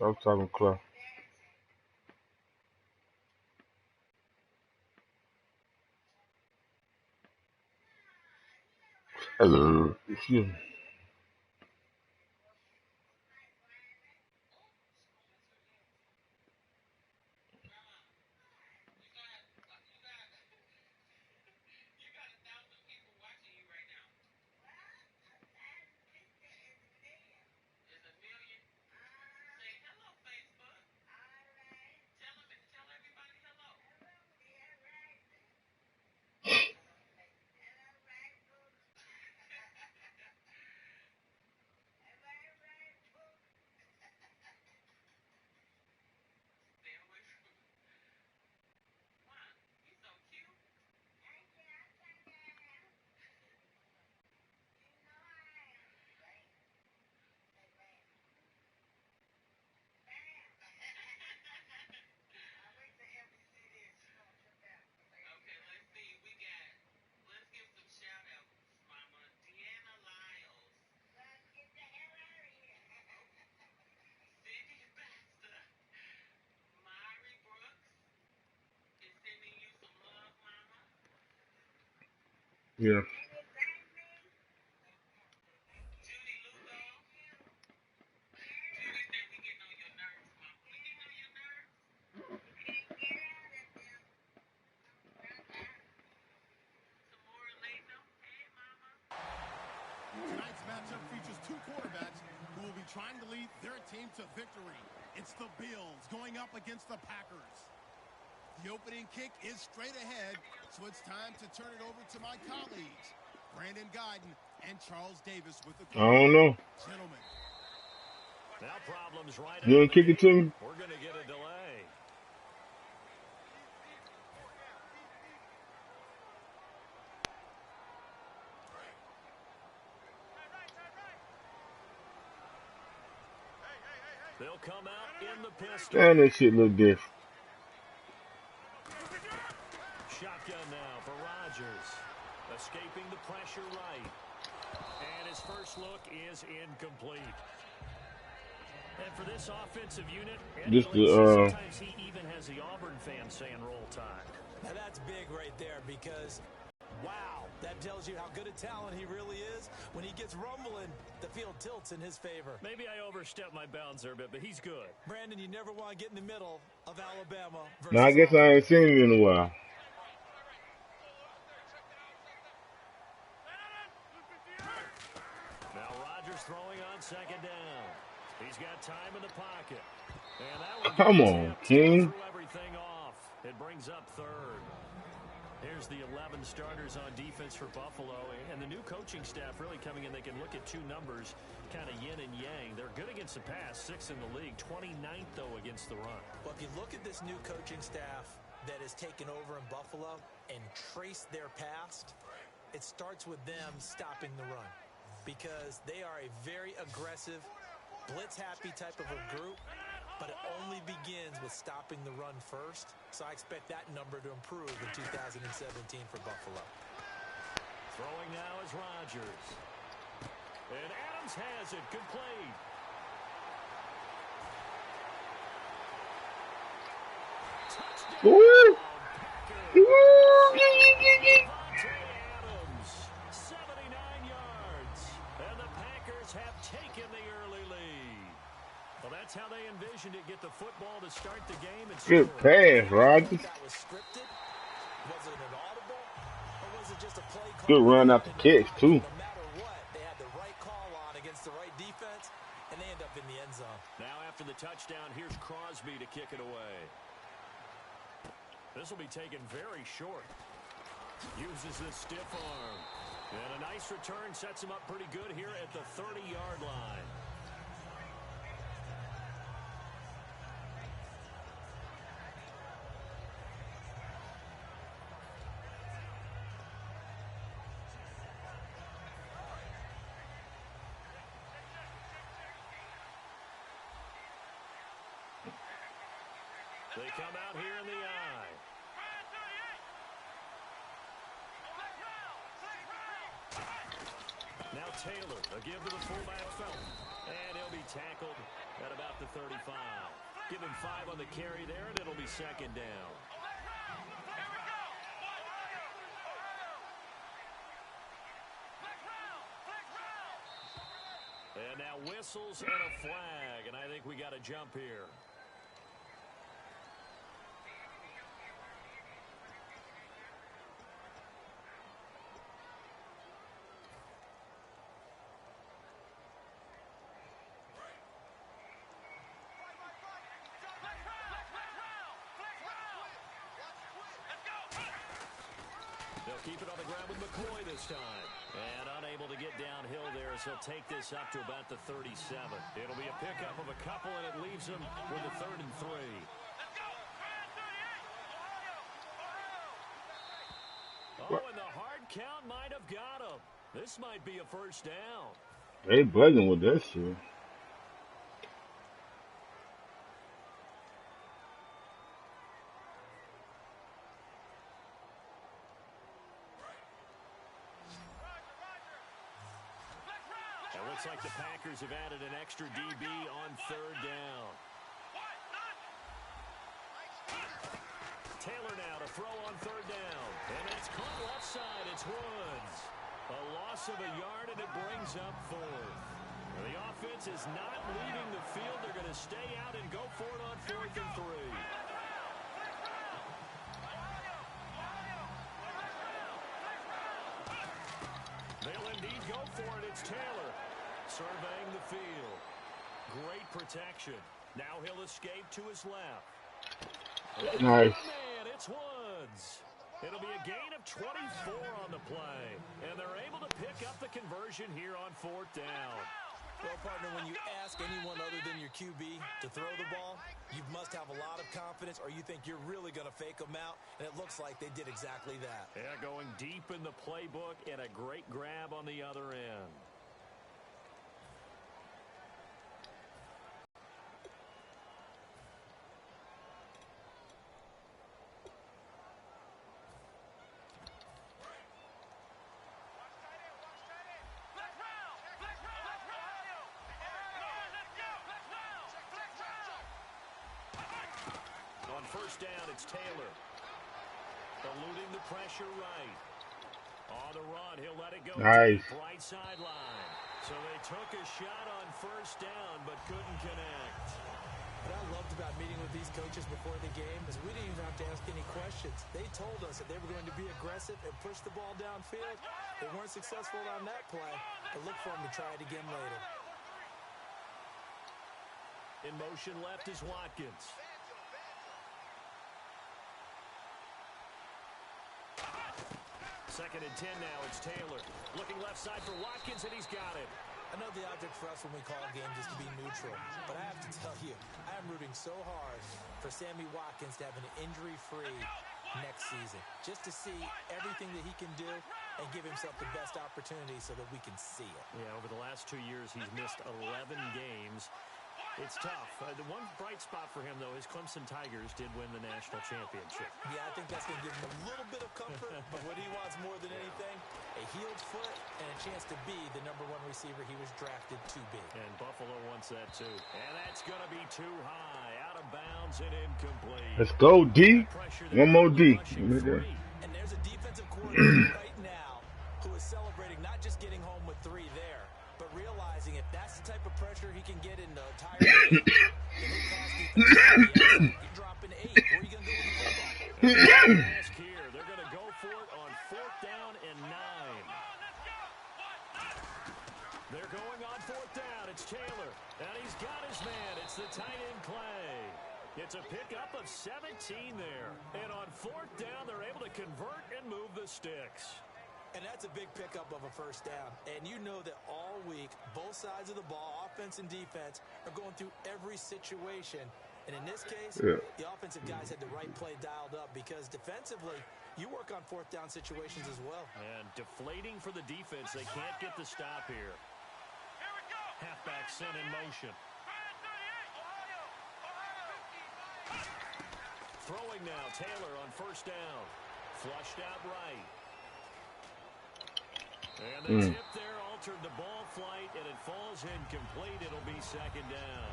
I was talking crap. Hello. Excuse me. Yeah. Tonight's matchup features two quarterbacks who will be trying to lead their team to victory. It's the Bills going up against the Packers. The opening kick is straight ahead, so it's time to turn it over to my colleagues, Brandon Guyton and Charles Davis with the I call. don't know. Gentlemen. Now problems right You want to kick it to me? We're going to get a delay. They'll come out in the pistol. Damn, that shit look different. Shotgun now for Rodgers. Escaping the pressure right. And his first look is incomplete. And for this offensive unit, Just sometimes he even has the Auburn fans saying roll tide. Now that's big right there because, wow, that tells you how good a talent he really is. When he gets rumbling, the field tilts in his favor. Maybe I overstepped my bounds there a bit, but he's good. Brandon, you never want to get in the middle of Alabama versus Now, I guess Auburn. I ain't seen him in a while. Now Rodgers throwing on second down. He's got time in the pocket. And that one Come on, King. threw everything off. It brings up third. Here's the 11 starters on defense for Buffalo. And the new coaching staff really coming in. They can look at two numbers, kind of yin and yang. They're good against the pass, 6th in the league, 29th, though, against the run. Well, if you look at this new coaching staff that has taken over in Buffalo and trace their past, it starts with them stopping the run because they are a very aggressive, blitz-happy type of a group, but it only begins with stopping the run first. So I expect that number to improve in 2017 for Buffalo. Throwing now is Rodgers. And Adams has it. Good play. Touchdown. Woo! Packers. Woo! Adams, 79 yards. And the Packers have taken the early lead. Well, that's how they envisioned it. Get the football to start the game and Good score. pass, Rodgers. That was scripted. Was it an audible, or was it just a play call? Good run out the catch, too. No matter what, they had the right call on against the right defense, and they end up in the end zone. Now after the touchdown, here's Crosby to kick it away. This will be taken very short. Uses this stiff arm. And a nice return sets him up pretty good here at the 30-yard line. They come out here in the eye. Now Taylor, a give to the fullback Felton. And he'll be tackled At about the 35. Give him 5 on the carry there, and it'll be second down. And now whistles and a flag, and I think we got a jump here. They'll keep it on the ground with McCoy this time. And unable to get downhill there as he'll take this up to about the 37. It'll be a pickup of a couple, and it leaves him with a 3rd and 3. Oh, and the hard count might have got him. This might be a first down. They bugging with that shit. It looks like the Packers have added an extra DB on 3rd down. Taylor now to throw on 3rd down. And it's caught left side. It's Woods. A loss of a yard, and it brings up 4th. The offense is not leaving the field. They're going to stay out and go for it on 4th and 3. They'll indeed go for it. It's Taylor surveying the field. Great protection. Now he'll escape to his left. Nice. Man, it's Woods. It'll be a gain of 24 on the play. And they're able to pick up the conversion here on 4th down. Well, partner, when you ask anyone other than your QB to throw the ball, you must have a lot of confidence, or you think you're really going to fake them out, and it looks like they did exactly that. Yeah, going deep in the playbook and a great grab on the other end. On 1st down, it's Taylor. Eluding the pressure right. On the run, he'll let it go. Nice. Deep right sideline. So they took a shot on 1st down, but couldn't connect. What I loved about meeting with these coaches before the game is we didn't even have to ask any questions. They told us that they were going to be aggressive and push the ball downfield. They weren't successful on that play, but look for them to try it again later. In motion left is Watkins. Second and 10 now, it's Taylor. Looking left side for Watkins, and he's got it. I know the object for us when we call games is to be neutral, but I have to tell you, I am rooting so hard for Sammy Watkins to have an injury-free next season, just to see everything that he can do and give himself the best opportunity so that we can see it. Yeah, over the last 2 years, he's missed 11 games. It's tough. The one bright spot for him, though, is Clemson Tigers did win the national championship. Yeah, I think that's going to give him a little bit of comfort, but what he wants more than anything, a healed foot and a chance to be the #1 receiver he was drafted to be. And Buffalo wants that, too. And that's going to be too high, out of bounds and incomplete. Let's go, D. One more D. And there's a defensive coordinator right now who is celebrating not just getting home with 3 there, but realizing if that's the type of pressure he can get in the entire game, then it costs defense. You're dropping 8. Where are you going to go with the football? Ask here. They're going to go for it on 4th down and 9. They're going on 4th down. It's Taylor. And he's got his man. It's the tight end Clay. It's a pickup of 17 there. And on 4th down, they're able to convert and move the sticks. And that's a big pickup of a 1st down. And you know that all week, both sides of the ball, offense and defense, are going through every situation. And in this case, the offensive guys had the right play dialed up because defensively, you work on 4th down situations as well. And deflating for the defense. They can't get the stop here. Halfback sent in motion. Throwing now, Taylor on 1st down. Flushed out right. And the tip there, all altered the ball flight, and it falls incomplete. It'll be second down.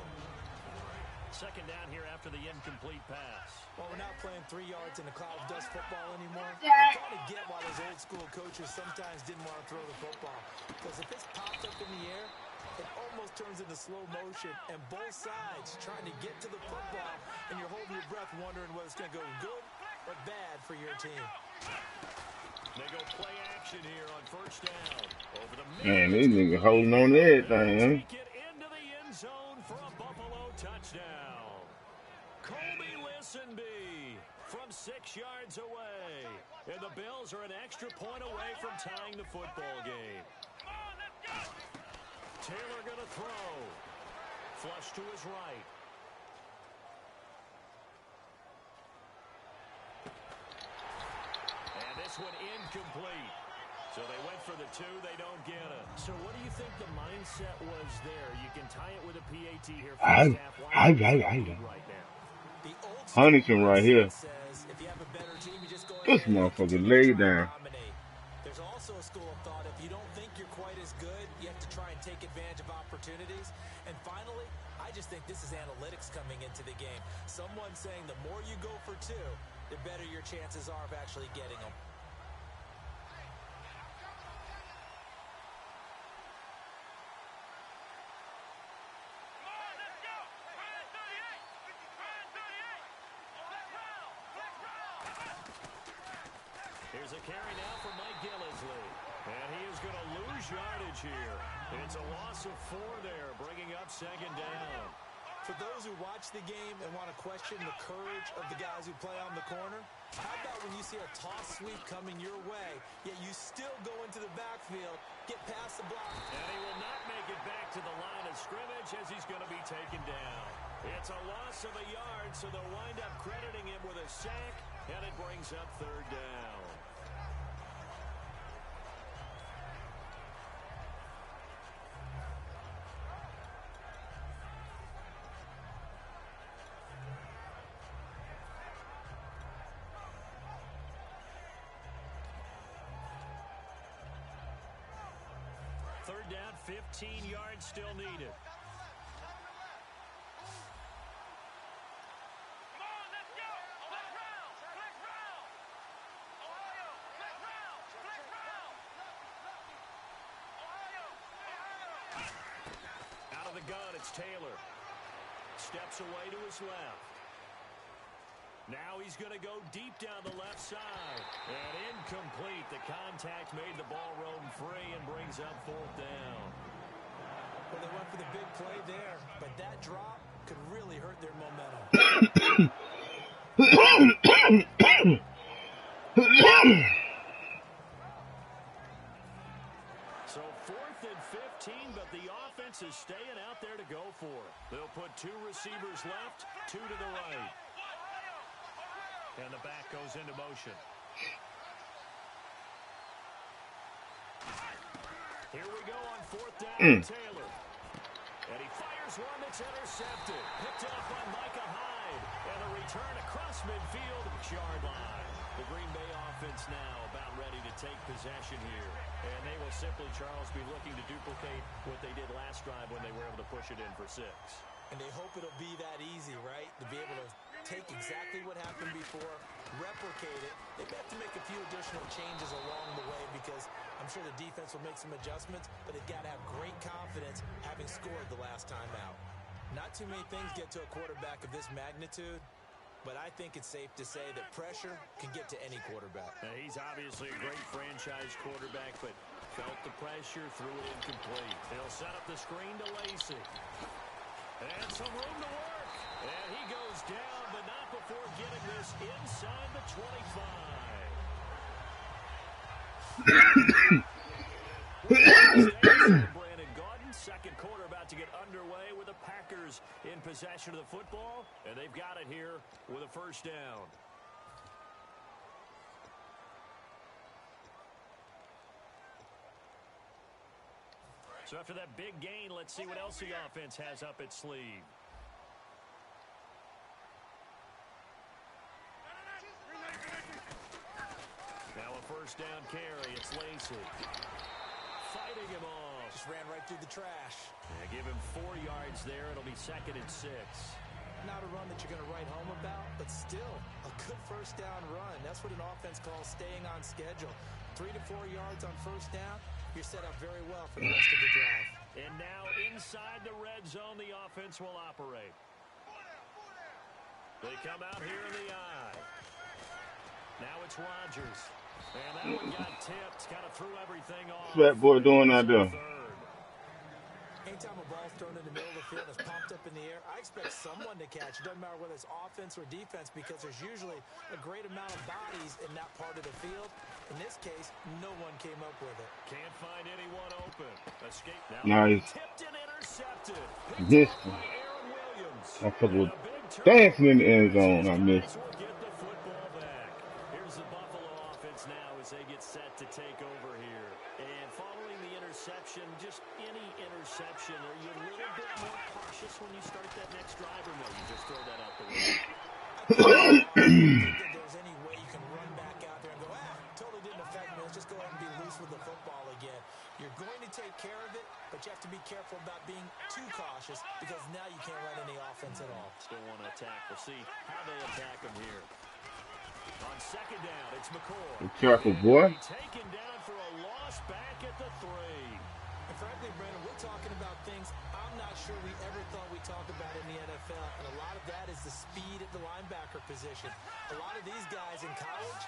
Second down here after the incomplete pass. Well, we're not playing 3 yards in a cloud of dust football anymore. I kind of get why those old school coaches sometimes didn't want to throw the football. Because if it's popped up in the air, it almost turns into slow motion. And both sides trying to get to the football, and you're holding your breath wondering whether it's going to go good or bad for your team. They go play action here on first down. Over the Man, these niggas holding on to everything, take it into the end zone for a Buffalo touchdown. Colby Listenby from 6 yards away. And the Bills are an extra point away from tying the football game. Taylor going to throw. Flush to his right. And this one incomplete. So they went for the 2. They don't get it. So what do you think the mindset was there? You can tie it with a PAT here. First half. Right now. Huntington right here. Says if you have a better team, you just go This motherfucker laid down. There's also a school of thought, if you don't think you're quite as good, you have to try and take advantage of opportunities. And finally, I just think this is analytics coming into the game. Someone saying the more you go for 2, the better your chances are of actually getting them. Here's a carry now for Mike Gillisley. And he is going to lose yardage here. It's a loss of 4 there, bringing up second down. For those who watch the game and want to question the courage of the guys who play on the corner, how about when you see a toss sweep coming your way, yet you still go into the backfield, get past the block. And he will not make it back to the line of scrimmage as he's going to be taken down. It's a loss of a yard, so they'll wind up crediting him with a sack, and it brings up third down. Third down, 15 yards still needed. Out of the gun, it's Taylor. Steps away to his left. Now he's going to go deep down the left side. And incomplete. The contact made the ball roam free and brings up fourth down. Well, they went for the big play there, but that drop could really hurt their momentum. So 4th and 15, but the offense is staying out there to go for it. They'll put 2 receivers left, 2 to the right. And the back goes into motion. Here we go on 4th down, Taylor. And he fires one that's intercepted. Picked up by Micah Hyde. And a return across midfield, yard line. The Green Bay offense now about ready to take possession here. And they will simply, Charles, be looking to duplicate what they did last drive when they were able to push it in for 6. And they hope it'll be that easy, right? To be able to take exactly what happened before, replicate it. They have to make a few additional changes along the way because I'm sure the defense will make some adjustments, but they've got to have great confidence having scored the last time out. Not too many things get to a quarterback of this magnitude, but I think it's safe to say that pressure can get to any quarterback. Now, he's obviously a great franchise quarterback, but felt the pressure, threw it incomplete. He'll set up the screen to Lacey. And some room to work. And he goes down, but not before getting this inside the 25. Brandon Gaudin, second quarter about to get underway with the Packers in possession of the football. And they've got it here with a first down. So after that big gain, let's see what else the offense has up its sleeve. Now a first down carry. It's Lacey. Fighting him off. Just ran right through the trash. Yeah, give him 4 yards there. It'll be 2nd and 6. Not a run that you're going to write home about, but still a good first down run. That's what an offense calls staying on schedule. 3 to 4 yards on first down, you're set up very well for the rest of the drive. And now inside the red zone, the offense will operate. They come out here in the eye. Now it's Rodgers. And that one got tipped, kind of threw everything off. What's that boy doing out there? Anytime a ball's thrown in the middle of the field and it's pumped up in the air, I expect someone to catch. It doesn't matter whether it's offense or defense because there's usually a great amount of bodies in that part of the field. In this case, no one came up with it. Can't find anyone open. Escape now. Nice. Tipped and intercepted. This By Aaron Williams. motherfucker was dancing in the end zone. I missed. Will get the football back. Here's the Buffalo offense now as they get set to take over here. And following the interception, just any interception, are you a little bit more cautious when you start that next drive, or no? You just throw that out the window. I don't think that there's any way you can run back out there and go, totally didn't affect me. Let's just go ahead and be loose with the football again. You're going to take care of it, but you have to be careful about being too cautious because now you can't run any offense at all. Still want to attack. We'll see how they attack him here. On 2nd down, it's McCoy. Be careful, boy. Taken down for a loss back at the 3. And frankly, Brandon, we're talking about things I'm not sure we ever thought we'd talk about in the NFL, and a lot of that is the speed at the linebacker position. A lot of these guys in college,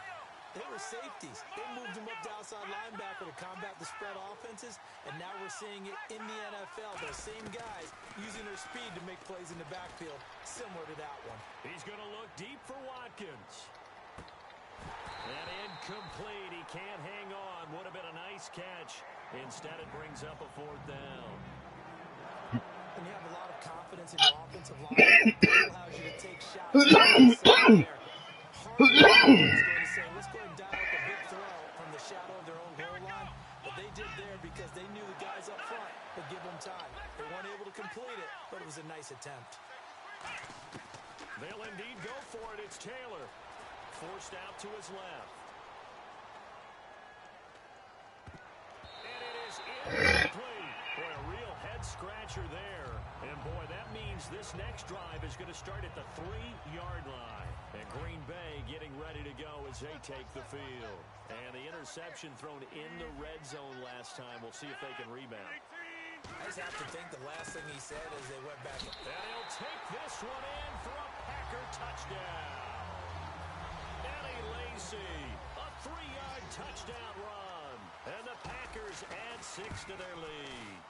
they were safeties. They moved them up to outside linebacker to combat the spread offenses, and now we're seeing it in the NFL. Those same guys using their speed to make plays in the backfield, similar to that one. He's going to look deep for Watkins. And incomplete. He can't hang on. Would have been a nice catch. Instead, it brings up a 4th down. When you have a lot of confidence in your offensive line, it allows you to take shots. Harvey is going to say, let's go ahead and dial up a big throw from the shadow of their own goal line. But they did there because they knew the guys up front would give them time. They weren't able to complete it, but it was a nice attempt. They'll indeed go for it. It's Taylor. Forced out to his left. And it is incomplete. Boy, a real head-scratcher there. And, boy, that means this next drive is going to start at the 3-yard line. And Green Bay getting ready to go as they take the field. And the interception thrown in the red zone last time. We'll see if they can rebound. I just have to think the last thing he said as they went back. And he'll take this one in for a Packer touchdown. Lacy, a 3-yard touchdown run. And the Packers add 6 to their lead.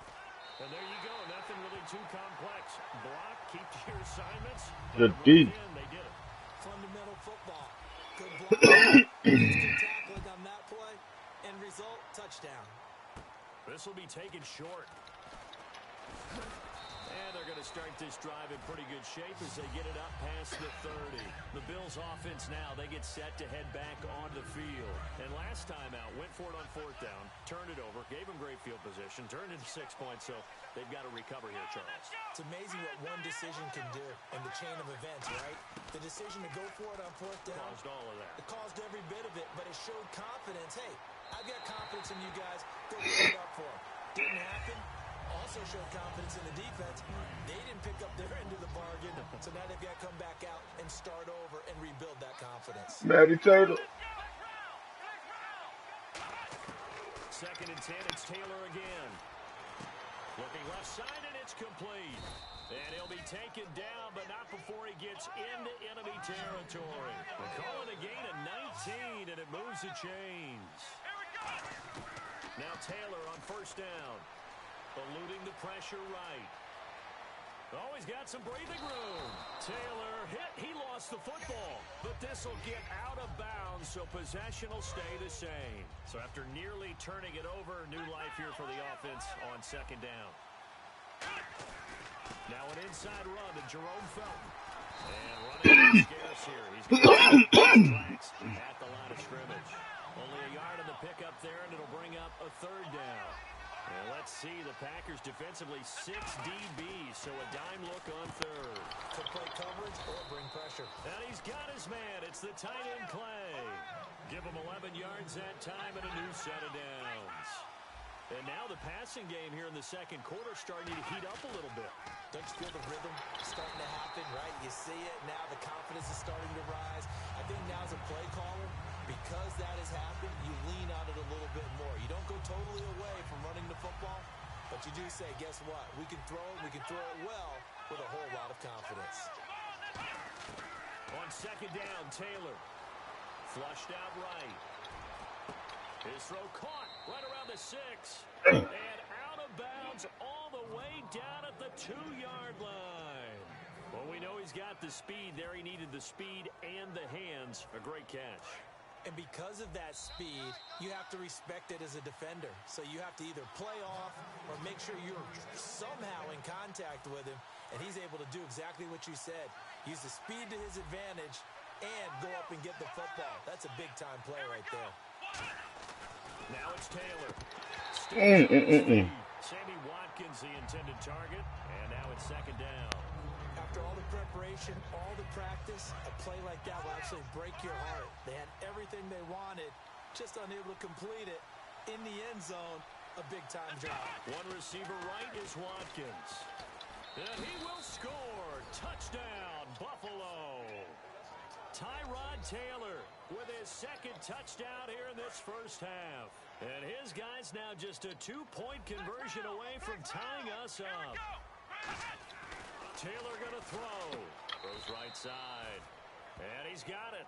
And there you go. Nothing really too complex. Block, keep to your assignments. The D. They did it. Fundamental football. Good block. Good tackling on that play. End result, touchdown. This will be taken short. And they're going to start this drive in pretty good shape as they get it up past the 30. The Bills offense now, they get set to head back onto the field. And last time out, went for it on 4th down, turned it over, gave them great field position, turned into 6 points, so they've got to recover here, Charles. It's amazing what one decision can do in the chain of events, right? The decision to go for it on 4th down. Caused all of that. It caused every bit of it, but it showed confidence. Hey, I've got confidence in you guys. Go pick it up for them. Didn't happen. Also showed confidence in the defense. They didn't pick up their end of the bargain, so now they've got to come back out and start over and rebuild that confidence. Matty Taylor. 2nd and 10, it's Taylor again. Looking left side, and it's complete. And he'll be taken down, but not before he gets into enemy territory. They call it a gain of 19, and it moves the chains. Now Taylor on 1st down. Eluding the pressure right. Oh, he's got some breathing room. Taylor hit. He lost the football. But this will get out of bounds, so possession will stay the same. So after nearly turning it over, new life here for the offense on 2nd down. Now an inside run to Jerome Felton. And running scarce here. He's going to tracks at the line of scrimmage. Only a yard on the pickup there, and it'll bring up a 3rd down. And let's see, the Packers defensively 6 DBs, so a dime look on 3rd. Could play coverage or bring pressure. And he's got his man. It's the tight end Clay. Give him 11 yards that time and a new set of downs. And And now the passing game here in the second quarter starting to heat up a little bit. Don't you feel the rhythm starting to happen, right? You see it now. The confidence is starting to rise. I think now as a play caller, because that has happened, you lean on it a little bit more. You don't go totally away from running the football, but you do say, guess what? We can throw it. We can throw it well with a whole lot of confidence. On second down, Taylor. Flushed out right. His throw caught right around the 6. And out of bounds all the way down at the 2-yard line. Well, we know he's got the speed there. He needed the speed and the hands. A great catch. And because of that speed, you have to respect it as a defender. So you have to either play off or make sure you're somehow in contact with him. And he's able to do exactly what you said. Use the speed to his advantage and go up and get the football. That's a big-time play right there. Now it's Taylor. Sammy Watkins, the intended target. And now it's second down. After all the preparation, all the practice, a play like that will actually break your heart. They had everything they wanted, just unable to complete it. In the end zone, a big-time drop. One receiver right is Watkins. And he will score. Touchdown, Buffalo. Tyrod Taylor with his second touchdown here in this first half. And his guy's now just a 2-point conversion away from tying us up. Taylor going to throw. Throws right side. And he's got it.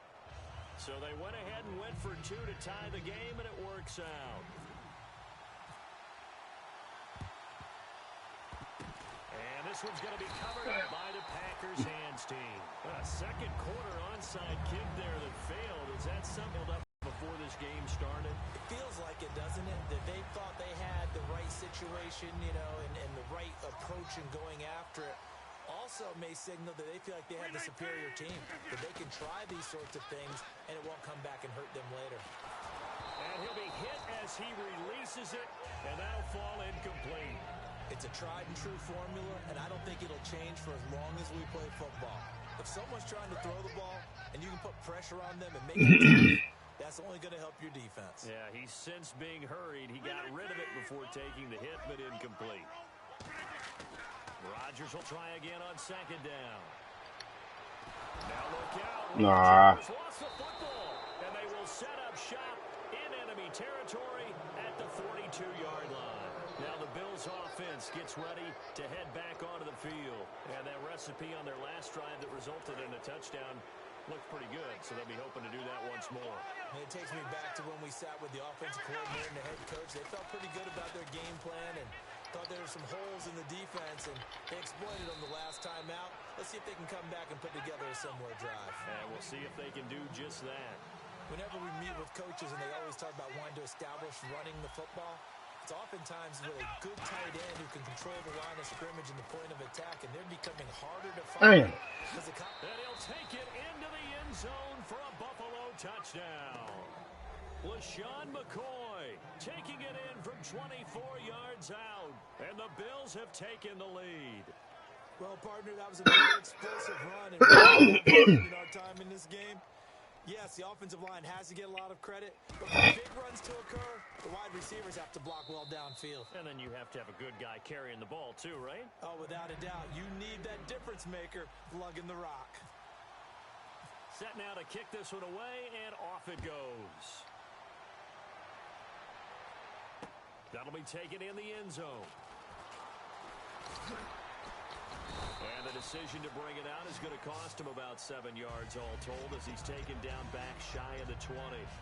So they went ahead and went for 2 to tie the game, and it works out. And this one's going to be covered up by the Packers hands team. A second quarter onside kick there that failed. Is that something up before this game started? It feels like it, doesn't it? That they thought they had the right situation, you know, and the right approach in going after it. Also may signal that they feel like they have the superior team, that they can try these sorts of things, and it won't come back and hurt them later. And he'll be hit as he releases it, and that'll fall incomplete. It's a tried-and-true formula, and I don't think it'll change for as long as we play football. If someone's trying to throw the ball, and you can put pressure on them and make it tough, that's only going to help your defense. Yeah, he's since being hurried. He got rid of it before taking the hit, but incomplete. Rodgers will try again on second down. Now look out. Rodgers lost the football, and they will set up shop in enemy territory at the 42-yard line. Now the Bills offense gets ready to head back onto the field. And that recipe on their last drive that resulted in a touchdown looked pretty good, so they'll be hoping to do that once more. And it takes me back to when we sat with the offensive coordinator and the head coach. They felt pretty good about their game plan and thought there were some holes in the defense, and they exploited them the last time out. Let's see if they can come back and put together a similar drive. And we'll see if they can do just that. Whenever we meet with coaches and they always talk about wanting to establish running the football, it's oftentimes with a good tight end who can control the line of scrimmage and the point of attack, and they're becoming harder to find. And he'll take it into the end zone for a Buffalo touchdown. LaShawn McCoy taking it in from 24 yards out, and the Bills have taken the lead. Well, partner, that was a very explosive run, and in our time in this game, yes, the offensive line has to get a lot of credit, but for big runs to occur, the wide receivers have to block well downfield. And then you have to have a good guy carrying the ball too, right? Oh, without a doubt. You need that difference maker lugging the rock. Set now to kick this one away, and off it goes. That'll be taken in the end zone. And the decision to bring it out is going to cost him about 7 yards all told as he's taken down back shy of the 20.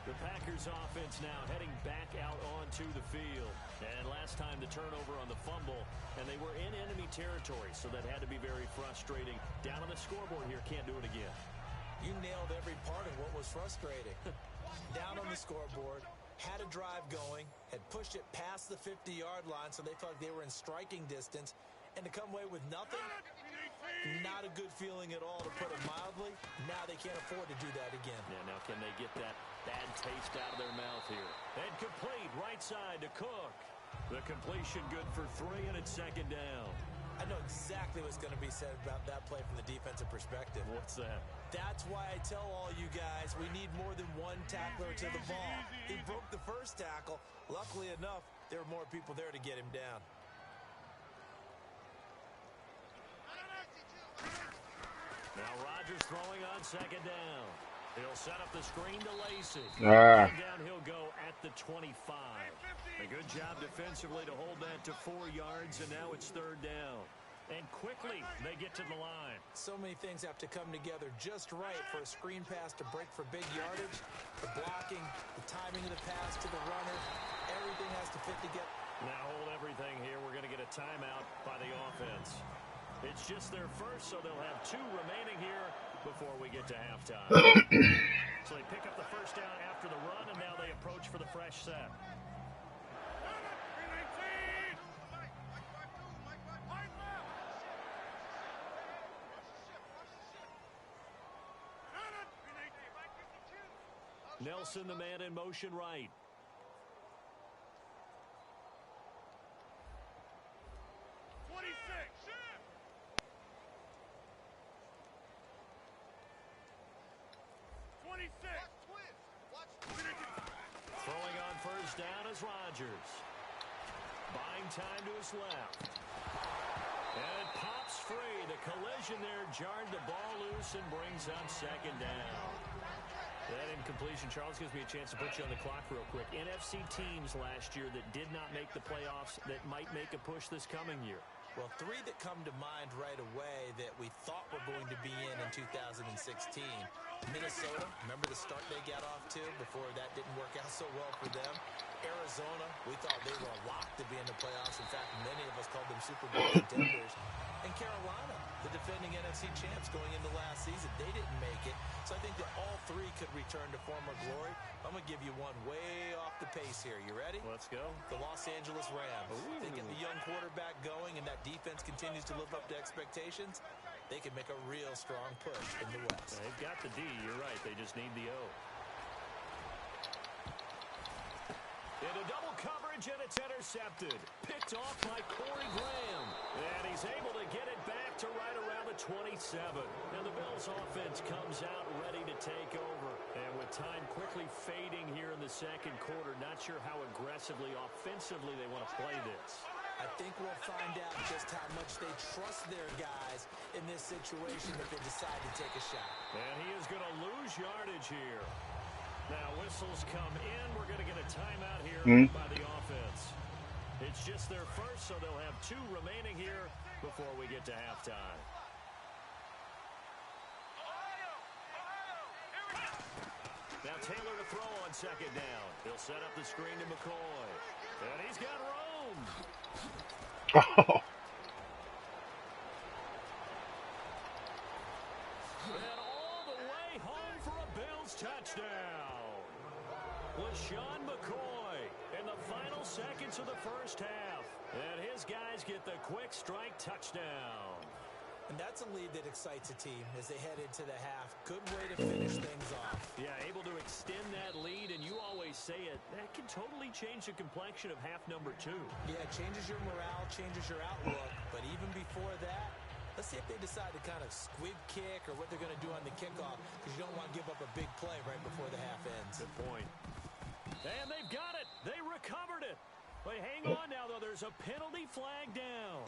The Packers offense now heading back out onto the field. And last time the turnover on the fumble, and they were in enemy territory, so that had to be very frustrating. Down on the scoreboard here, can't do it again. You nailed every part of what was frustrating. Down on the scoreboard, had a drive going, had pushed it past the 50-yard line, so they felt like they were in striking distance, and to come away with nothing, not a good feeling at all, to put it mildly. Now they can't afford to do that again. Yeah, now can they get that bad taste out of their mouth here? And complete, right side to Cook. The completion good for 3, and it's second down. I know exactly what's going to be said about that play from the defensive perspective. What's that? That's why I tell all you guys we need more than one tackler to the ball. He broke the first tackle. Luckily enough, there were more people there to get him down. Now Rodgers throwing on second down. He'll set up the screen to Lacey. Ah. Down he'll go at the 25. A good job defensively to hold that to 4 yards, and now it's third down. And quickly they get to the line. So many things have to come together just right for a screen pass to break for big yardage. The blocking, the timing of the pass to the runner, everything has to fit together. Now hold everything here. We're going to get a timeout by the offense. It's just their first, so they'll have 2 remaining here before we get to halftime. So they pick up the first down after the run, and now they approach for the fresh set. Nelson, the man in motion right. Throwing on first down is Rodgers. Buying time to his left. And it pops free. The collision there jarred the ball loose and brings up second down. That incompletion, Charles, gives me a chance to put you on the clock real quick. NFC teams last year that did not make the playoffs that might make a push this coming year. Well, 3 that come to mind right away that we thought were going to be in 2016. Minnesota, remember the start they got off to before that didn't work out so well for them. Arizona, we thought they were a lock to be in the playoffs. In fact, many of us called them Super Bowl contenders. And Carolina, the defending NFC champs going into last season, they didn't make it. So I think that all 3 could return to former glory. I'm going to give you one way off the pace here. You ready? Let's go. The Los Angeles Rams. Ooh. They get the young quarterback going and that defense continues to live up to expectations. They can make a real strong push in the West. They've got the D. You're right. They just need the O. Into double coverage, and it's intercepted. Picked off by Corey Graham. And he's able to get it back to right around the 27. And the Bills offense comes out ready to take over. And with time quickly fading here in the second quarter, not sure how aggressively, offensively they want to play this. I think we'll find out just how much they trust their guys in this situation if they decide to take a shot. And he is going to lose yardage here. Now whistles come in. We're going to get a timeout here by the offense. It's just their first, so they'll have 2 remaining here before we get to halftime. Now Taylor to throw on second down. He'll set up the screen to McCoy. And he's got room. Oh. And all the way home for a Bills touchdown. LaShawn McCoy in the final seconds of the first half. And his guys get the quick strike touchdown. And that's a lead that excites a team as they head into the half. Good way to finish things off. Yeah, able to extend that lead, and you always say it, that can totally change the complexion of half number 2. Yeah, it changes your morale, changes your outlook. But even before that, let's see if they decide to kind of squib kick or what they're going to do on the kickoff, because you don't want to give up a big play right before the half ends. Good point. And they've got it. They recovered it. But hang on now, though. There's a penalty flag down.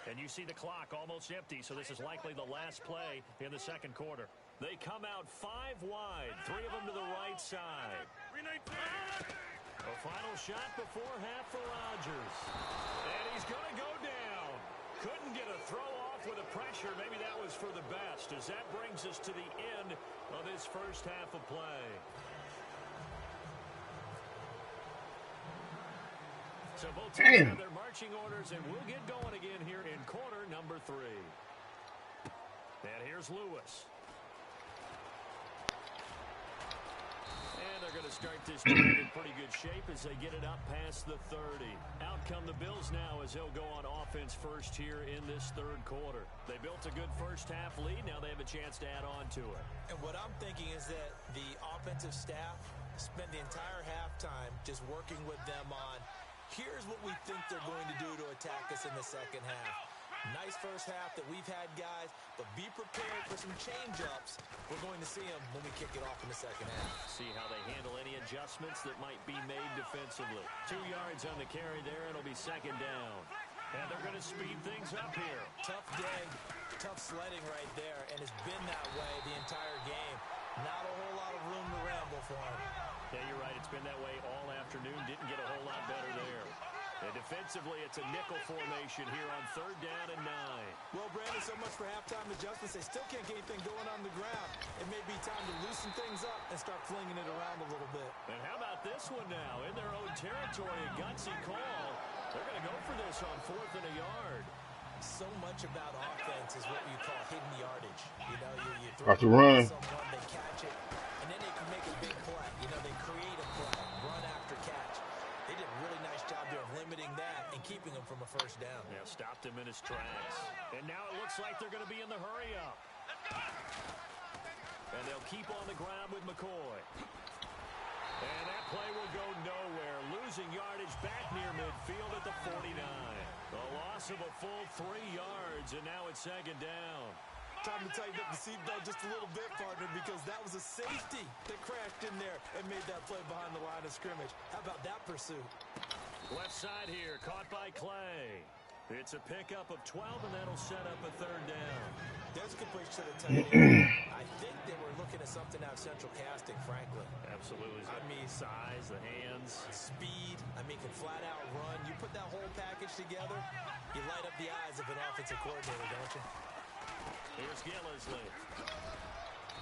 And you see the clock almost empty, so this is likely the last play in the second quarter. They come out 5 wide, 3 of them to the right side. A final shot before half for Rodgers. And he's going to go down. Couldn't get a throw off with the pressure. Maybe that was for the best, as that brings us to the end of this first half of play. So both teams have their marching orders, and we'll get going again here in quarter number 3. And here's Lewis. And they're going to start this drive in pretty good shape as they get it up past the 30. Out come the Bills now as they'll go on offense first here in this third quarter. They built a good first half lead. Now they have a chance to add on to it. And what I'm thinking is that the offensive staff spent the entire halftime just working with them on, here's what we think they're going to do to attack us in the second half. Nice first half that we've had, guys, but be prepared for some change-ups. We're going to see them when we kick it off in the second half. See how they handle any adjustments that might be made defensively. 2 yards on the carry there, and it'll be second down. And they're going to speed things up here. Tough day, tough sledding right there, and it's been that way the entire game. Not a whole lot of room to ramble for him. Yeah, you're right. It's been that way all afternoon. Didn't get a whole lot better there. And defensively, it's a nickel formation here on 3rd down and 9. Well, Brandon, so much for halftime adjustments. They still can't get anything going on the ground. It may be time to loosen things up and start flinging it around a little bit. And how about this one now? In their own territory, a gutsy call. They're going to go for this on 4th and a yard. So much about offense is what you call hidden yardage. You know, you throw About to run. Someone, they catch it, and then they can make a big play. You know, they create a play, run after catch. They did a really nice job there of limiting that and keeping him from a first down. Yeah, stopped him in his tracks. And now it looks like they're going to be in the hurry up. And they'll keep on the ground with McCoy. And that play will go nowhere. Losing yardage back near midfield at the 49. A loss of a full 3 yards, and now it's second down. Time to tighten up the seatbelt just a little bit, partner, because that was a safety that crashed in there and made that play behind the line of scrimmage. How about that pursuit? Left side here, caught by Clay. It's a pickup of 12, and that'll set up a 3rd down. There's a completion to the tight end. I think they were looking at something out of central casting, frankly. Absolutely. I mean, size, the hands. Speed. I mean, can flat out run. You put that whole package together, you light up the eyes of an offensive coordinator, don't you? Here's Gillisley.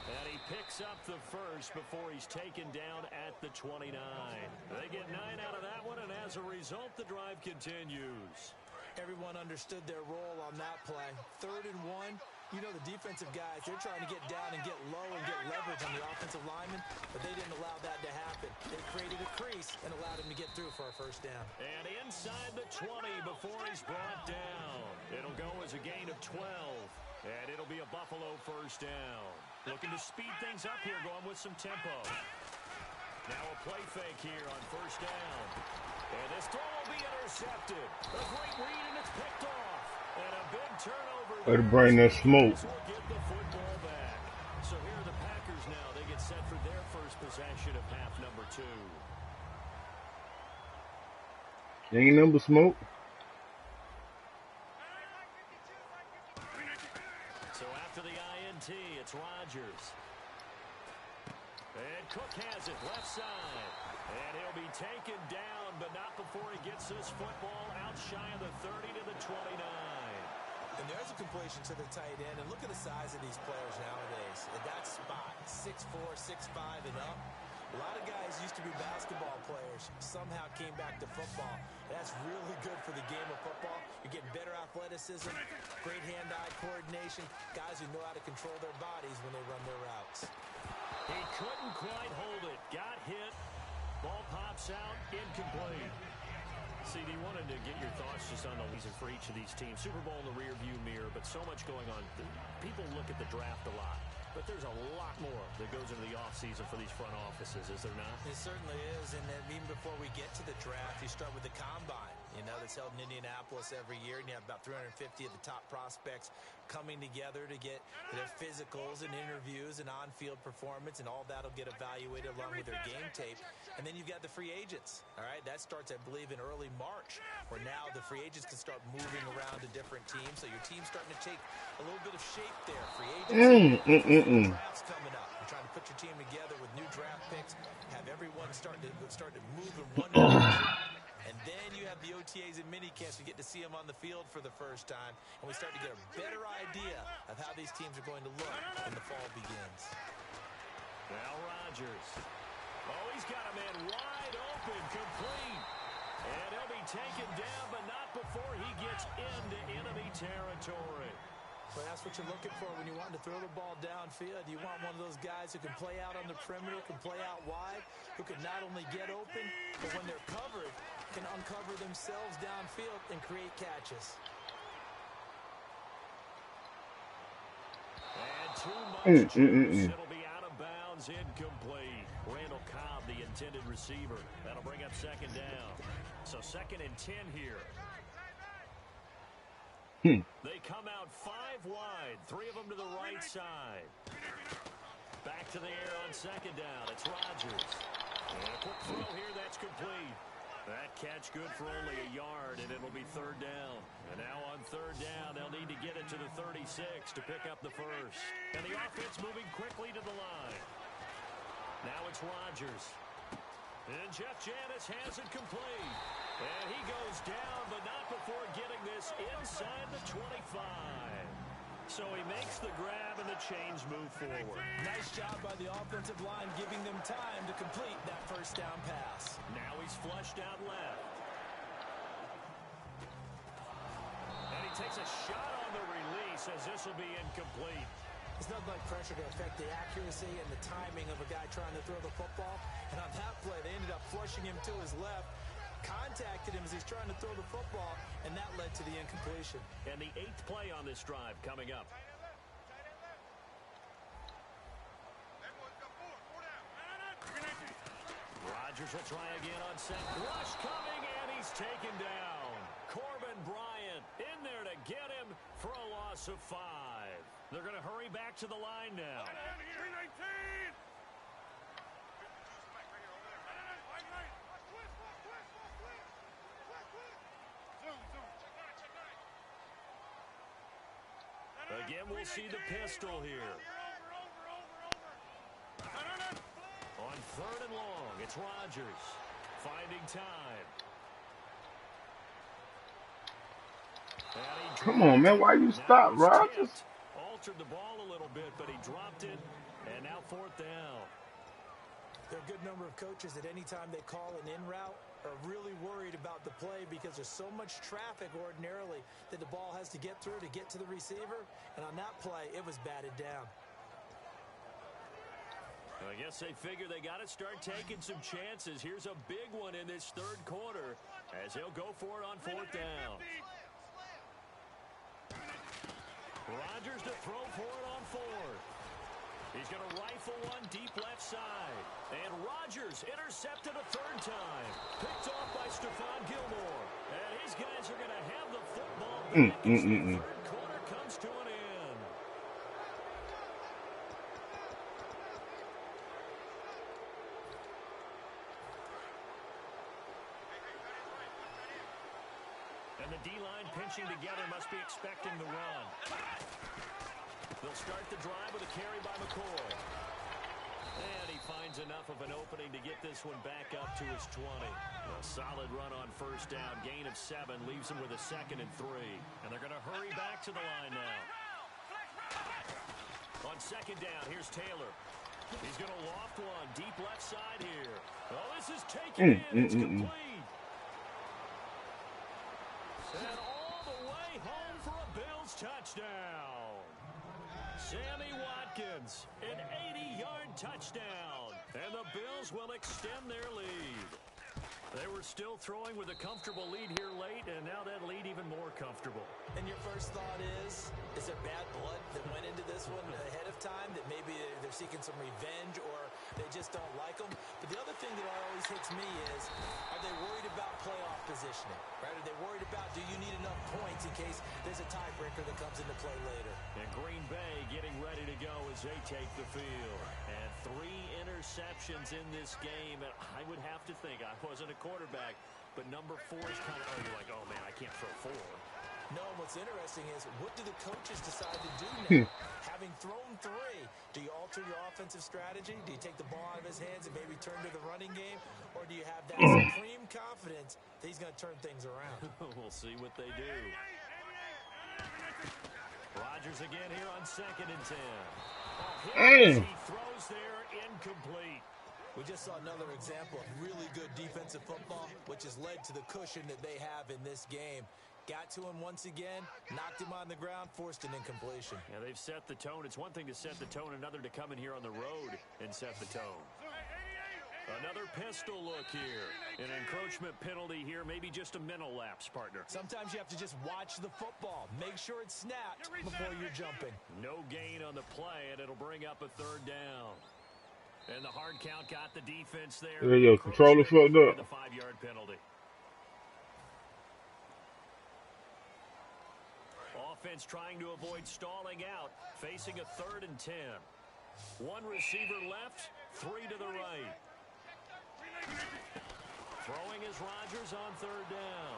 And he picks up the first before he's taken down at the 29. They get 9 out of that one, and as a result, the drive continues. Everyone understood their role on that play. 3rd and 1. You know, the defensive guys, they're trying to get down and get low and get leverage on the offensive lineman, but they didn't allow that to happen. They created a crease and allowed him to get through for a first down. And inside the 20 before he's brought down. It'll go as a gain of 12. And it'll be a Buffalo first down. Looking to speed things up here, going with some tempo. Now a play fake here on first down. And this throw will be intercepted. A great read, and it's picked off. And a big turnover. Way to bring that smoke. Will get the football back. So here are the Packers now. They get set for their first possession of half number 2. Ain't number smoke. So after the INT, it's Rodgers. And Cook has it left side. And he'll be taken down, but not before he gets this football out shy of the 30 to the 29. And there's a completion to the tight end. And look at the size of these players nowadays. At that spot, 6'4", 6'5", and up. A lot of guys used to be basketball players, somehow came back to football. That's really good for the game of football. You're getting better athleticism, great hand-eye coordination, guys who know how to control their bodies when they run their routes. He couldn't quite hold it. Got hit. Ball pops out. Incomplete. CD, wanted to get your thoughts just on the reason for each of these teams. Super Bowl in the rearview mirror, but so much going on. People look at the draft a lot, but there's a lot more that goes into the offseason for these front offices, is there not? It certainly is, and then even before we get to the draft, you start with the combine. You know, that's held in Indianapolis every year, and you have about 350 of the top prospects coming together to get their physicals and interviews and on-field performance, and all that'll get evaluated along with their game tape. And then you've got the free agents, all right? That starts, I believe, in early March, where now the free agents can start moving around to different teams, so your team's starting to take a little bit of shape there. Free agents, drafts coming up. You're trying to put your team together with new draft picks, have everyone start to move in one direction. And then you have the OTAs and minicamps. We get to see them on the field for the first time. And we start to get a better idea of how these teams are going to look when the fall begins. Now Rodgers. Oh, he's got a man wide open, complete. And he'll be taken down, but not before he gets into enemy territory. Well, that's what you're looking for when you want to throw the ball downfield. You want one of those guys who can play out on the perimeter, can play out wide, who can not only get open, but when they're covered, can uncover themselves downfield and create catches. And too much juice. It'll be out of bounds, incomplete. Randall Cobb, the intended receiver. That'll bring up second down. So 2nd and 10 here. They come out 5 wide, 3 of them to the right side. Back to the air on second down. It's Rodgers. And a quick throw here, that's complete. That catch good for only a yard, and it'll be 3rd down. And now on 3rd down, they'll need to get it to the 36 to pick up the first. And the offense moving quickly to the line. Now it's Rodgers. And Jeff Janis has it complete. And he goes down, but not before getting this inside the 25. So he makes the grab and the chains move forward. Nice job by the offensive line, giving them time to complete that first down pass. Now he's flushed out left. And he takes a shot on the release as this will be incomplete. It's nothing like pressure to affect the accuracy and the timing of a guy trying to throw the football. And on that play, they ended up flushing him to his left, contacted him as he's trying to throw the football, and that led to the incompletion. And the 8th play on this drive coming up. Rodgers will try again on second. Rush coming, and he's taken down. Corbin Bryant in there to get him for a loss of 5. They're going to hurry back to the line now. Again, we'll see the pistol here. On 3rd and long, it's Rodgers finding time. Come on, man. Why you stop, Rodgers? Altered the ball a little bit, but he dropped it. And now 4th down. There are a good number of coaches at any time they call an in route are really worried about the play because there's so much traffic ordinarily that the ball has to get through to get to the receiver. And on that play, it was batted down. I guess they figure they got to start taking some chances. Here's a big one in this 3rd quarter as he'll go for it on 4th down. Rodgers to throw for it on 4th. He's going to rifle one deep left side. And Rodgers intercepted a 3rd time. Picked off by Stephon Gilmore. And his guys are going to have the football back as the 3rd quarter comes to an end. And the D-line pinching together must be expecting the run. They'll start the drive with a carry by McCoy. And he finds enough of an opening to get this one back up to his 20. A solid run on 1st down. Gain of 7 leaves him with a 2nd and 3. And they're going to hurry back to the line now. On 2nd down, here's Taylor. He's going to loft one deep left side here. Oh, this is taken in. It's complete. And all the way home for a Bills touchdown. Sammy Watkins, an 80-yard touchdown. And the Bills will extend their lead. They were still throwing with a comfortable lead here late, and now that lead even more comfortable. And your first thought is there bad blood that went into this one ahead of time, that maybe they're seeking some revenge or they just don't like them? But the other thing that always hits me is, are they worried about playoff positioning? Right? Are they worried about, do you need enough points in case there's a tiebreaker that comes into play later? And Green Bay getting ready to go as they take the field. And 3 interceptions in this game. And I would have to think, I wasn't a quarterback, but number 4 is kind of, you're like, oh man, I can't throw 4. No, what's interesting is, what do the coaches decide to do now? Having thrown 3, do you alter your offensive strategy? Do you take the ball out of his hands and maybe turn to the running game? Or do you have that supreme confidence that he's going to turn things around? We'll see what they do. Rodgers again here on 2nd and 10. He throws there, incomplete. We just saw another example of really good defensive football, which has led to the cushion that they have in this game. Got to him once again, knocked him on the ground, forced an incompletion. Yeah, they've set the tone. It's one thing to set the tone, another to come in here on the road and set the tone. Another pistol look here. An encroachment penalty here, maybe just a mental lapse, partner. Sometimes you have to just watch the football. Make sure it's snapped before you're jumping. No gain on the play, and it'll bring up a third down. And the hard count got the defense there. There you go. Controller fucked up. The 5-yard penalty. Offense trying to avoid stalling out, facing a 3rd and 10. One receiver left, 3 to the right. Throwing is Rodgers on 3rd down.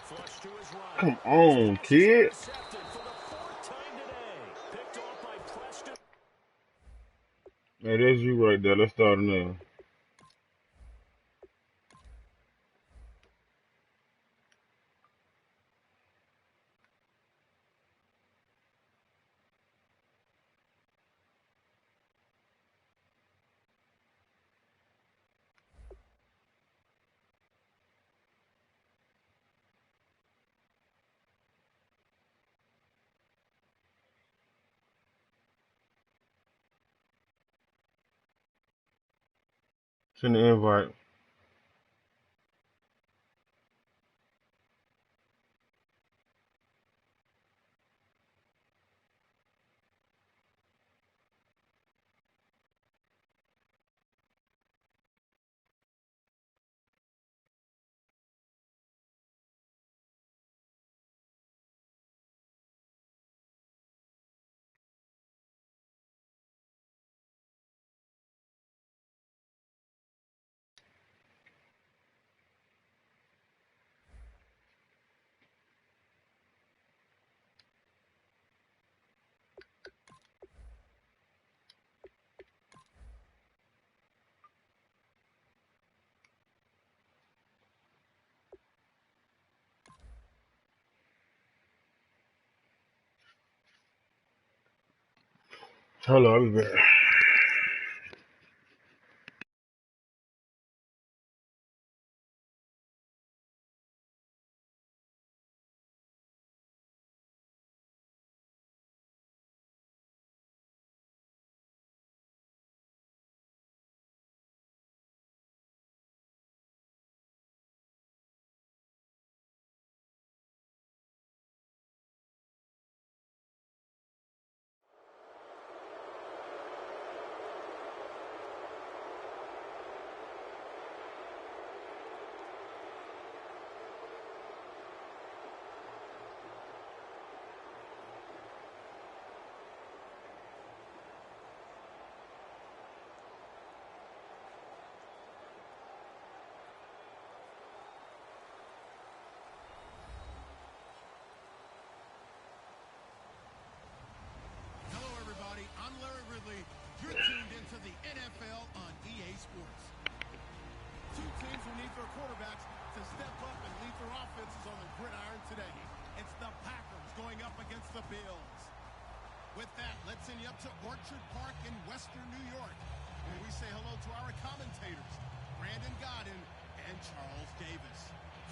Flush to his right. Come on, kid. Intercepted for the 4th time today. Picked off by Preston. Hey, there's you right there. Let's start now. Send the invite. Hold on, I'll be back. Hello, everybody. I'm Larry Ridley. You're tuned into the NFL on EA Sports. Two teams who need their quarterbacks to step up and lead their offenses on the gridiron today. It's the Packers going up against the Bills. With that, let's send you up to Orchard Park in Western New York, where we say hello to our commentators, Brandon Godden and Charles Davis.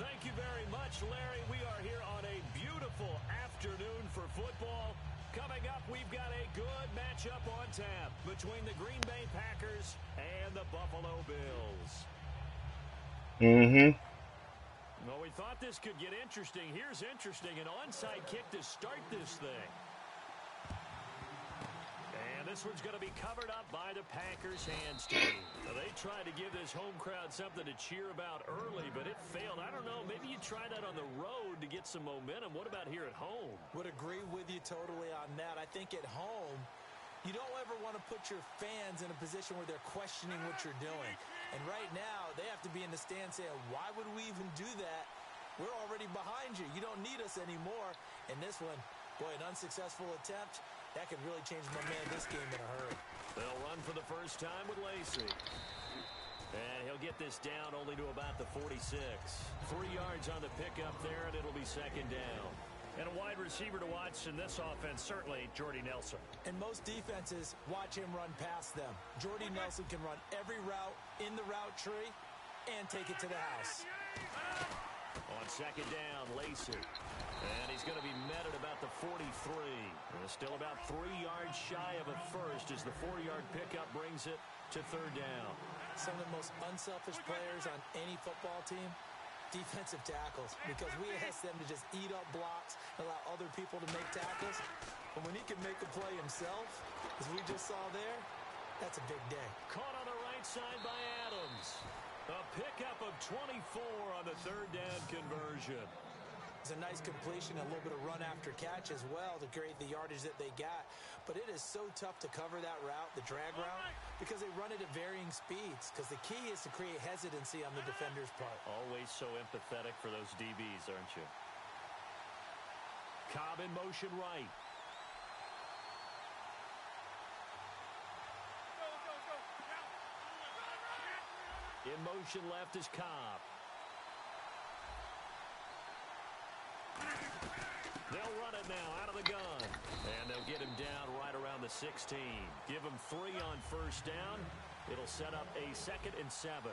Thank you very much, Larry. We are here on a beautiful afternoon for football. Coming up, we've got a good matchup on tap between the Green Bay Packers and the Buffalo Bills. Well, we thought this could get interesting. Here's interesting. An onside kick to start this thing. And this one's going to be covered up by the Packers hands team. Now, they tried to give this home crowd something to cheer about early, but it failed. I don't know. Maybe you try that on the road to get some momentum. What about here at home? Would agree with you totally on that. I think at home, you don't ever want to put your fans in a position where they're questioning what you're doing. And right now, they have to be in the stand saying, why would we even do that? We're already behind you. You don't need us anymore. And this one, boy, an unsuccessful attempt. That could really change momentum of this game in a hurry. They'll run for the first time with Lacey. And he'll get this down only to about the 46. 3 yards on the pickup there, and it'll be second down. And a wide receiver to watch in this offense, certainly Jordy Nelson. And most defenses watch him run past them. Jordy Nelson can run every route in the route tree and take it to the house. On second down, Lacey. And he's going to be met at about the 43. Still about 3 yards shy of a first as the 4-yard pickup brings it to third down. Some of the most unselfish players on any football team, defensive tackles, because we ask them to just eat up blocks, allow other people to make tackles. But when he can make a play himself, as we just saw there, that's a big day. Caught on the right side by Adams. A pickup of 24 on the third down conversion. It's a nice completion, a little bit of run after catch as well to create the yardage that they got. But it is so tough to cover that route, the drag route, because they run it at varying speeds. Because the key is to create hesitancy on the defender's part. Always so empathetic for those DBs, aren't you? Cobb in motion right. In motion left is Cobb. They'll run it now out of the gun. And they'll get him down right around the 16. Give him 3 on first down. It'll set up a 2nd and 7.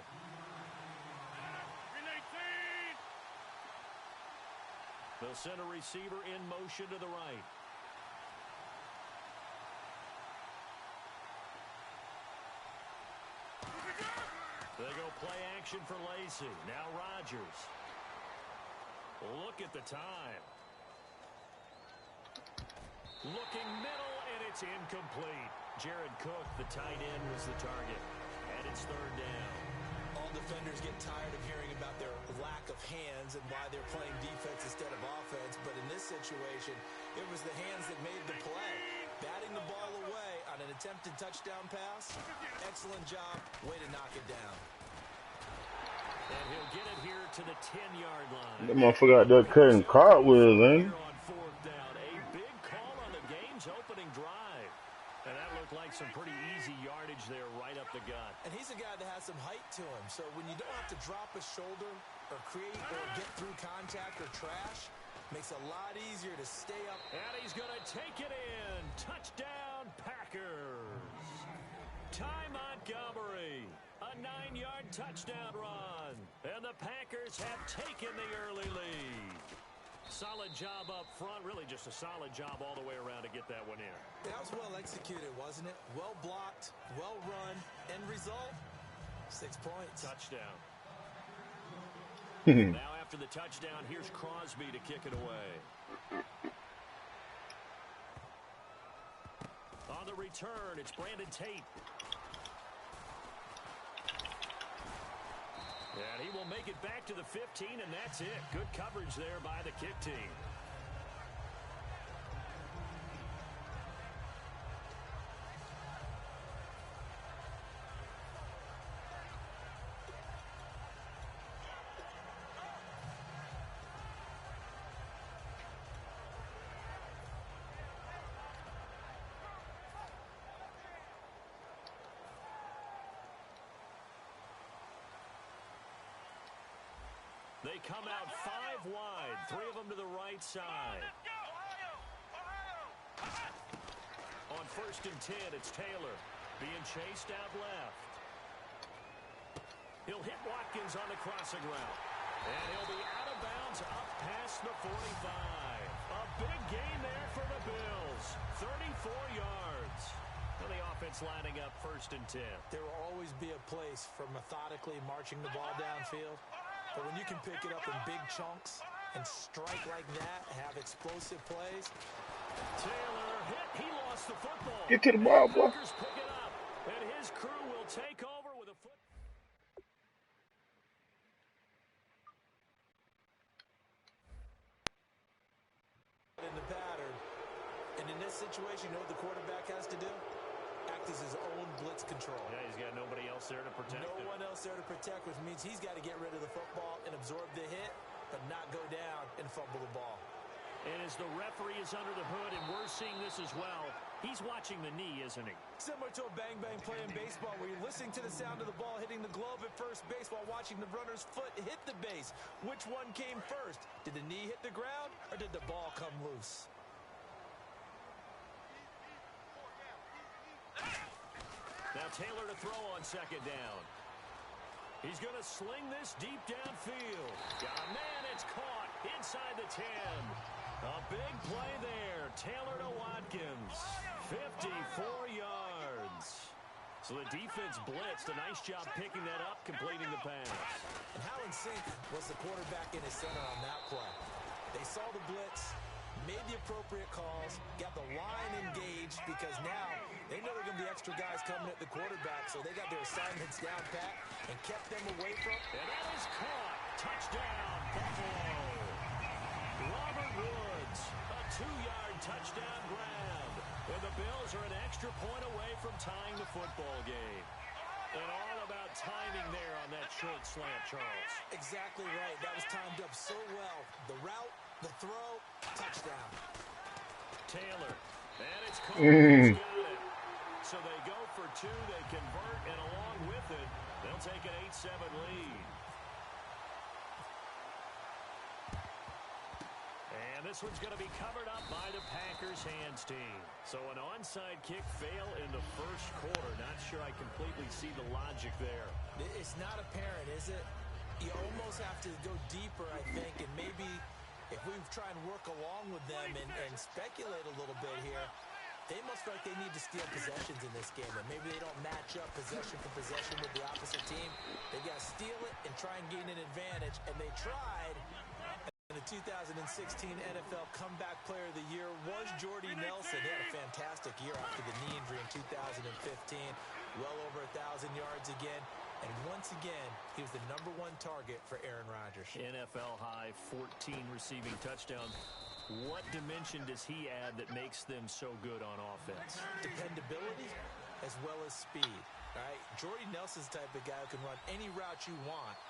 They'll send a receiver in motion to the right. They go play action for Lacy. Now Rodgers. Look at the time. Looking middle, and it's incomplete. Jared Cook, the tight end, was the target. And it's third down. All defenders get tired of hearing about their lack of hands and why they're playing defense instead of offense. But in this situation, it was the hands that made the play. Batting the ball away on an attempted touchdown pass. Excellent job. Way to knock it down. And he'll get it here to the 10-yard line. That motherfucker out there cutting cartwheels, ain't he? On fourth down, a big call on the game's opening drive. And that looked like some pretty easy yardage there right up the gut. And he's a guy that has some height to him. So when you don't have to drop a shoulder or create or get through contact or trash, makes it a lot easier to stay up. And he's going to take it in. Touchdown, Packers. Ty Montgomery. A 9-yard touchdown run. And the Packers have taken the early lead. Solid job up front. Really just a solid job all the way around to get that one in. That was well executed, wasn't it? Well blocked, well run. End result, 6 points. Touchdown. Now after the touchdown, here's Crosby to kick it away. On the return, it's Brandon Tate. And he will make it back to the 15, and that's it. Good coverage there by the kick team. They come out 5 wide, 3 of them to the right side. On 1st and 10, it's Taylor being chased out left. He'll hit Watkins on the crossing route. And he'll be out of bounds up past the 45. A big gain there for the Bills. 34 yards. And the offense lining up 1st and 10. There will always be a place for methodically marching the ball downfield. But when you can pick it up in big chunks and strike like that, have explosive plays. Taylor hit. He lost the football. Get to the ball, boy. Packers pick it up. And his crew will take over with a foot. In the pattern. And in this situation, you know what the quarterback has to do? Act as his own blitz control. Yeah, he's got nobody else there to protect him. No one else there to protect, which means he's got to get rid of the football and absorb the hit, but not go down and fumble the ball. And as the referee is under the hood, and we're seeing this as well, he's watching the knee, isn't he? Similar to a bang-bang play in baseball where you're listening to the sound of the ball hitting the glove at first base while watching the runner's foot hit the base. Which one came first? Did the knee hit the ground, or did the ball come loose? Now Taylor to throw on 2nd down. He's going to sling this deep downfield. Oh, man, it's caught inside the 10. A big play there. Taylor to Watkins. 54 yards. So the defense blitzed. A nice job picking that up, completing the pass. And how in sync was the quarterback in his center on that play? They saw the blitz, made the appropriate calls, got the line engaged because now they know there are going to be extra guys coming at the quarterback, so they got their assignments down pat and kept them away from. And that is caught. Touchdown, Buffalo. Robert Woods, a 2-yard touchdown grab. And the Bills are an extra point away from tying the football game. And all about timing there on that short slant, Charles. Exactly right. That was timed up so well. The route, the throw, touchdown. Taylor, and it's caught. He's got it. So they go for 2, they convert, and along with it, they'll take an 8-7 lead. And this one's going to be covered up by the Packers hands team. So an onside kick fail in the first quarter. Not sure I completely see the logic there. It's not apparent, is it? You almost have to go deeper, I think, and maybe if we try and work along with them and speculate a little bit here, they must feel like they need to steal possessions in this game, and maybe they don't match up possession for possession with the opposite team. They've got to steal it and try and gain an advantage, and they tried. The 2016 NFL Comeback Player of the Year was Jordy Nelson. He had a fantastic year after the knee injury in 2015. Well over 1,000 yards again. And once again, he was the #1 target for Aaron Rodgers. NFL high 14 receiving touchdowns. What dimension does he add that makes them so good on offense? Dependability as well as speed. All right, Jordy Nelson's the type of guy who can run any route you want.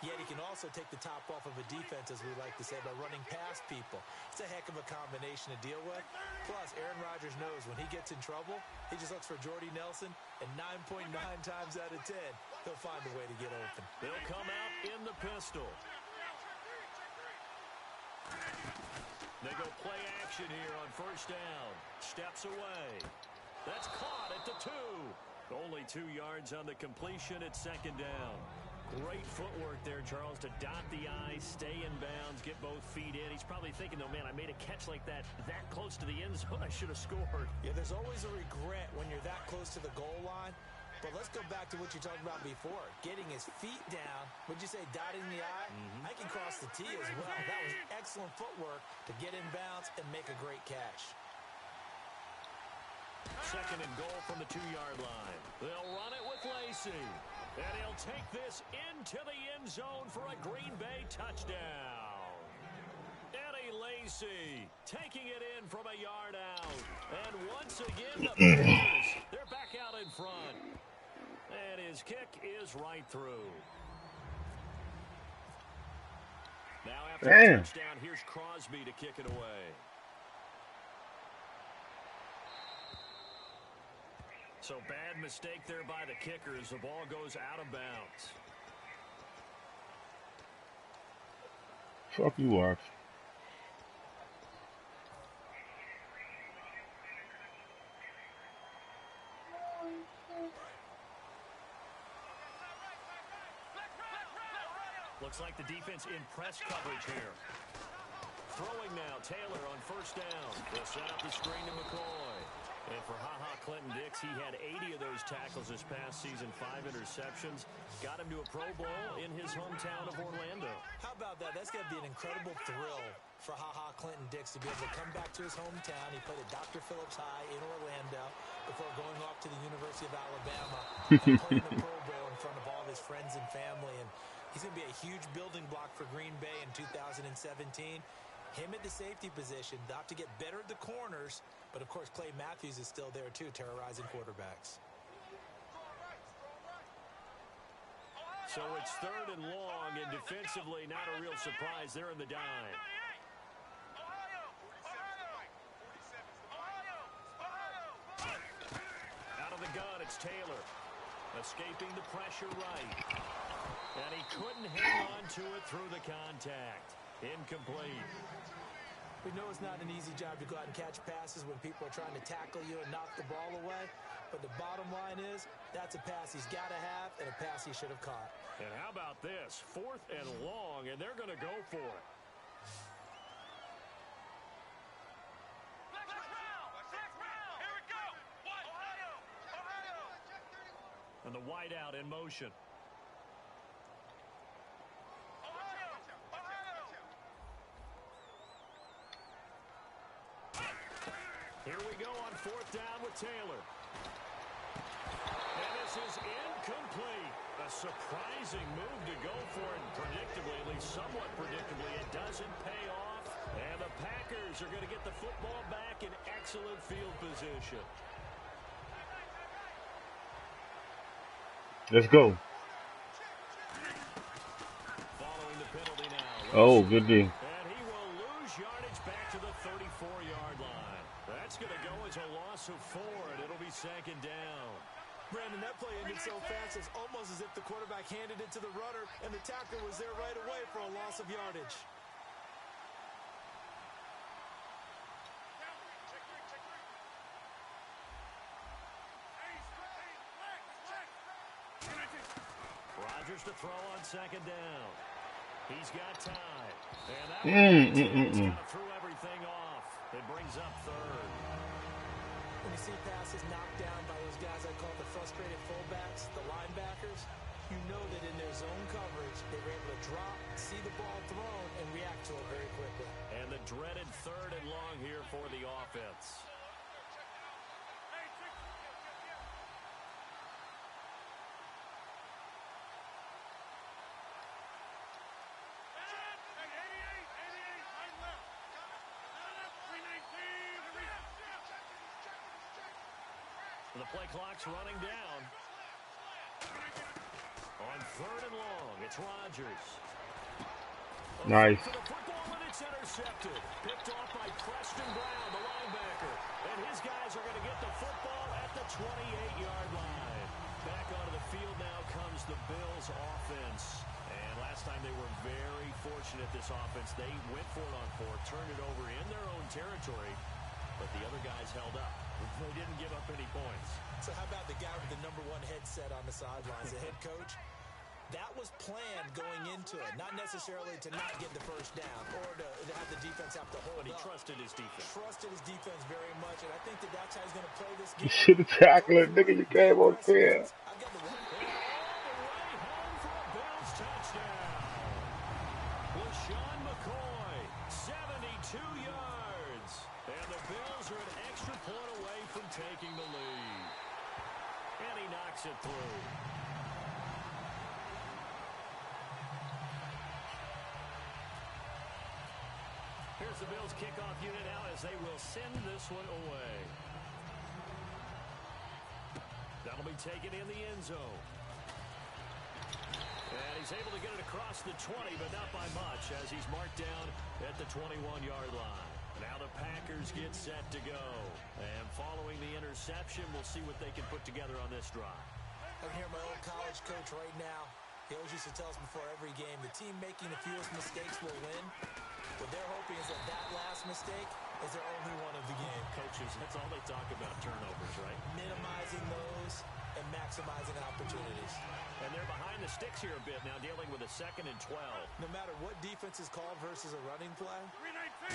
Yet he can also take the top off of a defense, as we like to say, by running past people. It's a heck of a combination to deal with. Plus, Aaron Rodgers knows when he gets in trouble, he just looks for Jordy Nelson, and 9.9 times out of 10, he'll find a way to get open. They'll come out in the pistol. They go play action here on first down. Steps away. That's caught at the 2. Only 2 yards on the completion at second down. Great footwork there, Charles, to dot the I, stay in bounds, get both feet in. He's probably thinking, though, man, I made a catch like that close to the end zone. I should have scored. Yeah, there's always a regret when you're that close to the goal line. But let's go back to what you talked about before. Getting his feet down. Would you say dotting the I? I can cross the T as well. That was excellent footwork to get in bounds and make a great catch. Second and goal from the 2-yard line. They'll run it with Lacy. And he'll take this into the end zone for a Green Bay touchdown. Eddie Lacy taking it in from a yard out. And once again, the Packers, they're back out in front. And his kick is right through. Now after the touchdown, here's Crosby to kick it away. So bad mistake there by the kickers. The ball goes out of bounds. Fuck you, Watch. Looks like the defense in press coverage here. Throwing now, Taylor on first down. They'll set up the screen to McCoy. And for Clinton-Dix, he had 80 of those tackles this past season, 5 interceptions. Got him to a Pro Bowl in his hometown of Orlando. How about that? That's got to be an incredible thrill for Clinton-Dix to be able to come back to his hometown. He played at Dr. Phillips High in Orlando before going off to the University of Alabama and playing the Pro Bowl in front of all of his friends and family. And he's going to be a huge building block for Green Bay in 2017. Him at the safety position, not to get better at the corners, but of course Clay Matthews is still there too, terrorizing quarterbacks. So it's third and long, and defensively not a real surprise. They're in the dime. Out of the gun, it's Taylor. Escaping the pressure right. And he couldn't hang on to it through the contact. Incomplete. We know it's not an easy job to go out and catch passes when people are trying to tackle you and knock the ball away. But the bottom line is That's a pass he's got to have and a pass he should have caught. And how about this? 4th and long, and they're going to go for it. And the wide out in motion. Here we go on 4th down with Taylor. And this is incomplete. A surprising move to go for it. Predictably, at least somewhat predictably, it doesn't pay off. And the Packers are going to get the football back in excellent field position. Let's go. Following the penalty now. Oh, good D. And he will lose yardage back to the 34-yard line. That's going to go as a loss of 4, and it'll be 2nd down. Brandon, that play ended so fast, it's almost as if the quarterback handed it to the runner, and the tackler was there right away for a loss of yardage. Rodgers to throw on 2nd down. He's got time. And that kind of threw everything off. It brings up 3rd. When you see passes knocked down by those guys I call the frustrated fullbacks, the linebackers, you know that in their zone coverage, they were able to drop, see the ball thrown, and react to it very quickly. And the dreaded 3rd and long here for the offense. The play clock's running down. On 3rd and long, it's Rodgers. Nice. For the football, and it's intercepted. Picked off by Preston Brown, the linebacker. And his guys are going to get the football at the 28-yard line. Back onto the field now comes the Bills' offense. And last time they were very fortunate, this offense. They went for it on 4, turned it over in their own territory, but the other guys held up. They didn't give up any points. So how about the guy with the #1 headset on the sidelines, the head coach? That was planned going into it, not necessarily to not get the first down or to have the defense have to hold But he up. trusted his defense. Trusted his defense very much, and I think that that's how he's going to play this game. You should have tackled it, nigga. You came on fair. I've got the one. All the way home for a Bills touchdown. LaShawn McCoy, 72 yards. And the Bills are an extra point away from taking the lead. And he knocks it through. Here's the Bills kickoff unit now as they will send this one away. That'll be taken in the end zone. And he's able to get it across the 20, but not by much as he's marked down at the 21-yard line. Now the Packers get set to go. And following the interception, we'll see what they can put together on this drive. I'm here, my old college coach right now. He always used to tell us before every game, the team making the fewest mistakes will win. What they're hoping is that that last mistake is their only one of the game. Coaches, that's all they talk about, turnovers, right? Minimizing those and maximizing opportunities. And they're behind the sticks here a bit now, dealing with a 2nd and 12. No matter what defense is called versus a running play,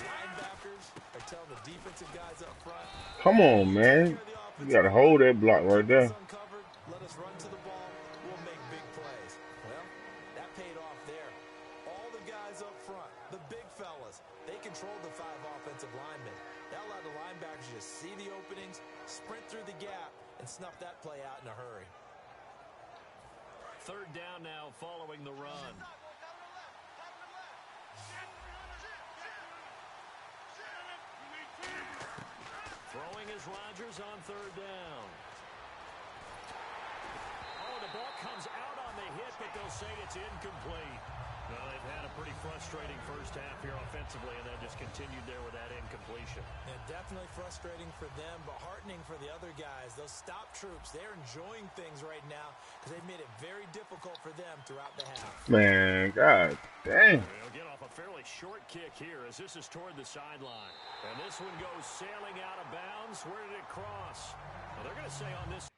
linebackers are telling the defensive guys up front. Come on, man. You got to hold that block right there. Uncovered, let us run to the ball. We'll make big plays. Well, that paid off there. All the guys up front, the big fellas, they controlled the 5 offensive linemen. That allowed the linebackers to see the openings, sprint through the gap, and snuff that play out in a hurry. 3rd down now following the run. Throwing is Rodgers on 3rd down. Oh, the ball comes out on the hit, but they'll say it's incomplete. Well, they've had a pretty frustrating first half here offensively, and then just continued there with that incompletion. Yeah, definitely frustrating for them, but heartening for the other guys. Those stop troops, they're enjoying things right now because they've made it very difficult for them throughout the half. Man, god damn. They'll get off a fairly short kick here as this is toward the sideline. And this one goes sailing out of bounds. Where did it cross? Well, they're going to say on this